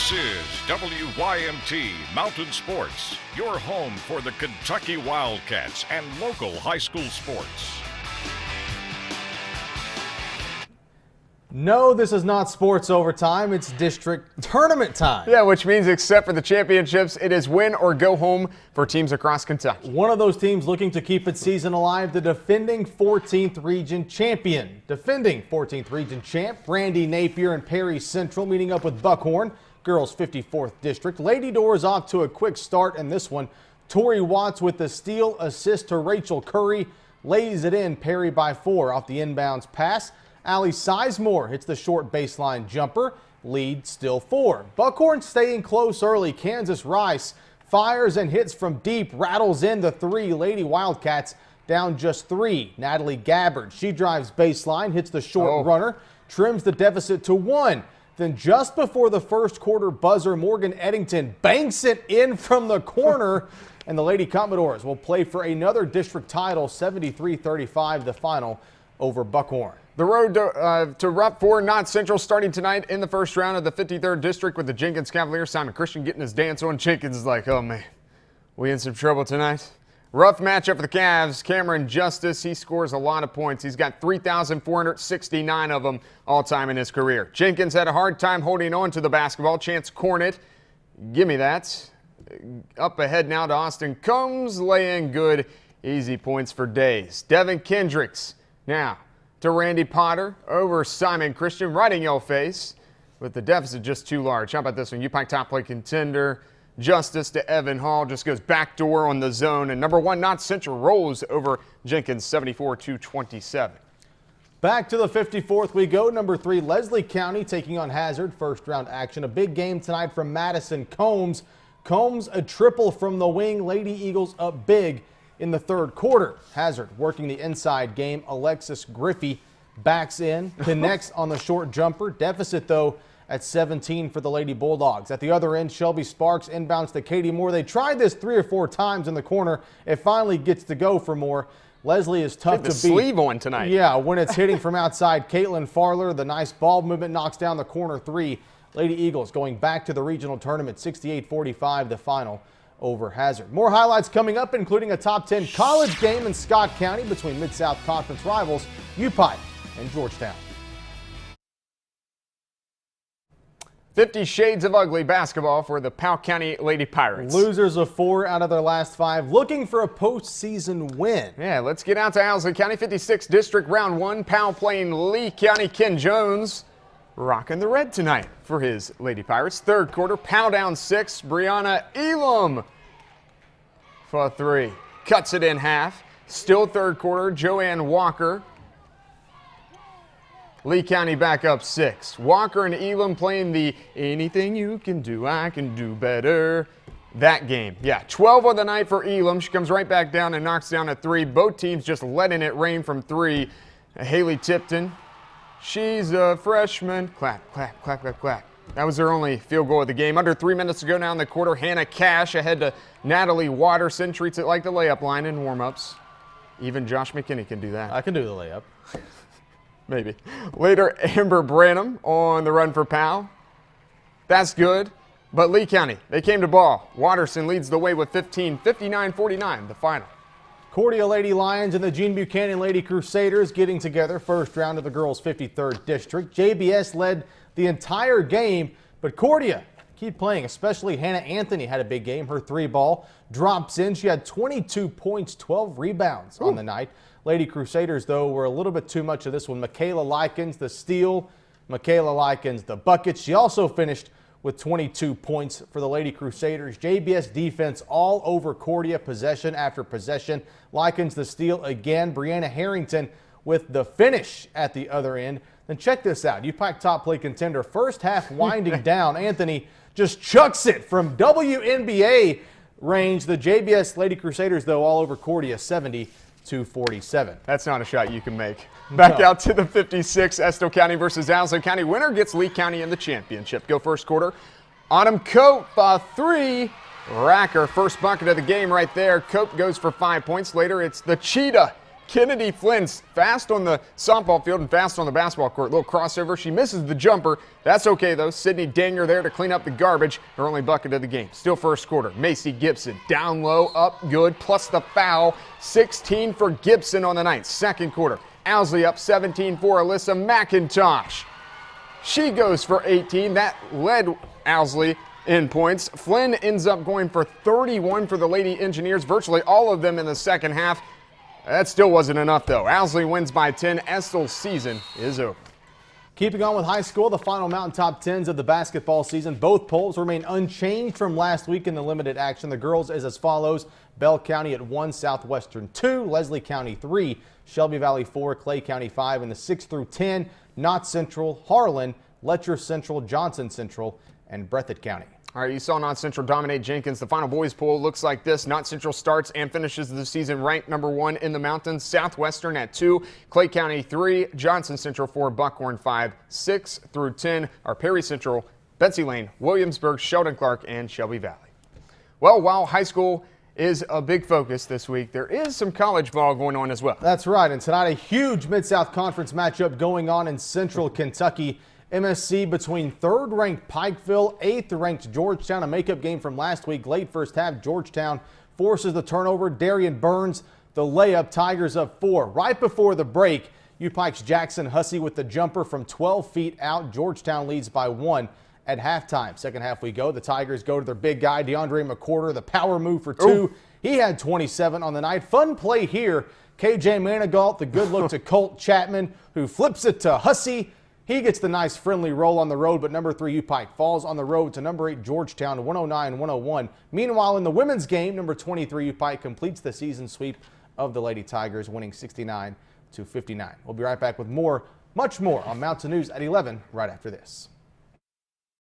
This is WYMT Mountain Sports, your home for the Kentucky Wildcats and local high school sports. No, this is not sports overtime. It's district tournament time. Yeah, which means except for the championships, it is win or go home for teams across Kentucky. One of those teams looking to keep its season alive, the defending 14th region champion. Defending 14th region champ, Randy Napier and Perry Central meeting up with Buckhorn, girls 54th district. Lady Doors off to a quick start in this one. Tori Watts with the steal assist to Rachel Curry. Lays it in, Perry by 4 off the inbounds pass. Allie Sizemore hits the short baseline jumper. Lead still 4. Buckhorn staying close early. Kansas Rice fires and hits from deep. Rattles in the 3. Lady Wildcats down just 3. Natalie Gabbard, she drives baseline, hits the short runner, trims the deficit to 1. Then just before the first quarter buzzer, Morgan Eddington banks it in from the corner. And the Lady Commodores will play for another district title, 73-35 the final over Buckhorn. The road to Rough for Knott Central starting tonight in the first round of the 53rd District with the Jenkins Cavaliers. Simon Christian getting his dance on. Jenkins is like, oh man, we in some trouble tonight. Rough matchup for the Cavs. Cameron Justice, he scores a lot of points. He's got 3,469 of them all time in his career. Jenkins had a hard time holding on to the basketball. Chance Cornett, give me that. Up ahead now to Austin Combs, laying good, easy points for days. Devin Kendricks now to Randy Potter over Simon Christian, right in your face, with the deficit just too large. How about this one? UPike top play contender. Justice to Evan Hall, just goes backdoor on the zone. And number 1, Knott Central rolls over Jenkins 74-27. Back to the 54th we go. Number 3, Leslie County taking on Hazard. First round action. A big game tonight from Madison Combs. Combs a triple from the wing. Lady Eagles up big in the third quarter. Hazard working the inside game. Alexis Griffey backs in, connects on the short jumper. Deficit though at 17 for the Lady Bulldogs. At the other end, Shelby Sparks inbounds to Katie Moore. They tried this 3 or 4 times in the corner. It finally gets to go for Moore. Leslie is tough to beat. Sleeve on tonight. Yeah, when it's hitting from outside. Caitlin Farler, the nice ball movement, knocks down the corner 3. Lady Eagles going back to the regional tournament, 68-45 the final over Hazard. More highlights coming up, including a top 10 college game in Scott County between Mid-South Conference rivals UPike and Georgetown. 50 Shades of Ugly basketball for the Powell County Lady Pirates. Losers of 4 out of their last 5, looking for a postseason win. Yeah, let's get out to Owsley County 56 District Round 1. Powell playing Lee County. Ken Jones rocking the red tonight for his Lady Pirates. Third quarter, Powell down 6. Brianna Elam for 3. Cuts it in half. Still third quarter, Joanne Walker. Lee County back up 6. Walker and Elam playing the anything you can do, I can do better. That game. Yeah, 12 on the night for Elam. She comes right back down and knocks down a 3. Both teams just letting it rain from 3. Haley Tipton. She's a freshman. Clap, clap, clap, clap, clap. That was their only field goal of the game. Under 3 minutes to go now in the quarter. Hannah Cash ahead to Natalie Watterson. Treats it like the layup line in warm-ups. Even Josh McKinney can do that. I can do the layup. Maybe. Later, Amber Branham on the run for Powell. That's good. But Lee County, they came to ball. Watterson leads the way with 15, 59-49, the final. Cordia Lady Lions and the Gene Buchanan Lady Crusaders getting together. First round of the girls' 53rd district. JBS led the entire game, but Cordia keep playing, especially Hannah Anthony had a big game. Her 3 ball drops in. She had 22 points, 12 rebounds on the night. Lady Crusaders, though, were a little bit too much of this one. Michaela Likens, the steal. Michaela Likens, the bucket. She also finished with 22 points for the Lady Crusaders. JBS defense all over Cordia, possession after possession. Likens the steal again. Brianna Harrington with the finish at the other end. Then check this out. UPike top play contender. First half winding down. Anthony just chucks it from WNBA range. The JBS Lady Crusaders, though, all over Cordia, 70-47. That's not a shot you can make. Back out to the 56, Estill County versus Owsley County. Winner gets Lee County in the championship. Go first quarter. Autumn Cope, 3. Racker, first bucket of the game right there. Cope goes for 5 points. Later, it's the Cheetah Kennedy Flynn's fast on the softball field and fast on the basketball court. Little crossover. She misses the jumper. That's okay, though. Sydney Danier there to clean up the garbage. Her only bucket of the game. Still first quarter. Macy Gibson down low, up good, plus the foul. 16 for Gibson on the night. Second quarter. Owsley up 17 for Alyssa McIntosh. She goes for 18. That led Owsley in points. Flynn ends up going for 31 for the Lady Engineers. Virtually all of them in the second half. That still wasn't enough, though. Owsley wins by 10. Estill's season is over. Keeping on with high school, the final Mountain Top 10s of the basketball season. Both polls remain unchanged from last week in the limited action. The girls is as follows. Bell County at 1, Southwestern 2, Leslie County 3, Shelby Valley 4, Clay County 5 in the 6 through 10, Knott Central, Harlan, Letcher Central, Johnson Central, and Breathitt County. All right, you saw Knott Central dominate Jenkins. The final boys poll looks like this. Knott Central starts and finishes the season ranked number 1 in the mountains. Southwestern at 2, Clay County 3, Johnson Central 4, Buckhorn 5, 6 through 10 are Perry Central, Betsy Lane, Williamsburg, Sheldon Clark, and Shelby Valley. Well, while high school is a big focus this week, there is some college ball going on as well. That's right, and tonight a huge Mid-South Conference matchup going on in Central Kentucky. MSC between 3rd-ranked Pikeville, 8th-ranked Georgetown, a makeup game from last week. Late first half, Georgetown forces the turnover. Darian Burns, the layup. Tigers up 4. Right before the break, UPike's Jackson Hussey with the jumper from 12 feet out. Georgetown leads by 1 at halftime. Second half we go. The Tigers go to their big guy, DeAndre McCorder, the power move for 2. Ooh. He had 27 on the night. Fun play here. KJ Manigault, the good look to Colt Chapman, who flips it to Hussey. He gets the nice friendly roll on the road, but number 3 UPike falls on the road to number 8 Georgetown 109-101. Meanwhile, in the women's game, number 23 UPike completes the season sweep of the Lady Tigers, winning 69-59. We'll be right back with more, much more on Mountain News at 11 right after this.